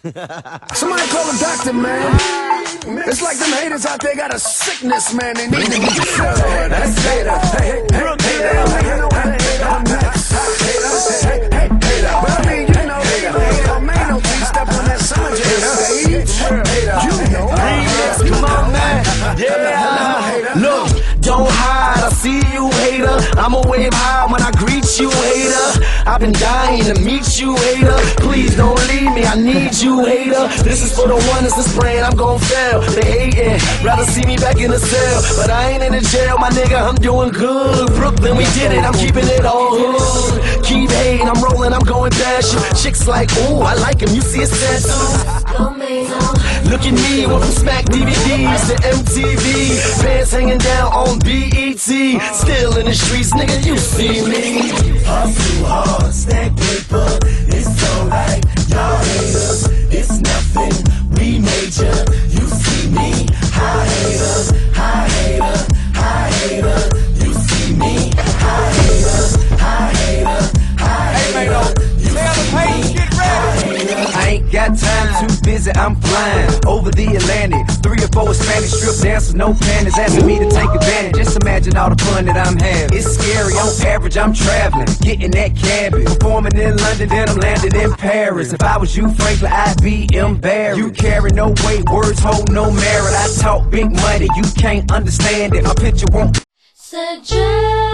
Somebody call a doctor, man. It's like them haters out there got a sickness, man. They need to be cured. That's hater. Hey, I'm next. Hey, but I mean, you know, man, no please step on that summer jam stage. You know, remix, come on, man. Yeah, look, don't hide. I see you, hater. I'ma wave high when I greet you, hater. I've been dying to meet you, hater. Please don't leave me, I need you, hater. This is for the one that's spraying, I'm gon' fail. They hating, rather see me back in the cell. But I ain't in the jail, my nigga, I'm doing good. Brooklyn, we did it, I'm keeping it all hood. Keep hating, I'm rolling, I'm going dash. Chicks like, ooh, I like him, you see his tattoo. Look at me, went from Smack DVDs to MTV. Pants hanging down on BET. Still in the streets, nigga, you see me. Hustle hard, stack paper, it's alright. Y'all haters, it's nothing, we major. You see me, high hater, high hater, high hater. You see me, high hater, high hater, high hater. You see me, high hater. I ain't got time, too busy, I'm flying over the Atlantic. 3 or 4 Spanish strip dancers, no panties, asking me to take advantage. Just imagine all the fun that I'm having. It's scary, on average I'm traveling, getting that cabbage. Performing in London, then I'm landing in Paris. If I was you, frankly, I'd be embarrassed. You carry no weight, words hold no merit. I talk big money, you can't understand it. My picture won't suggest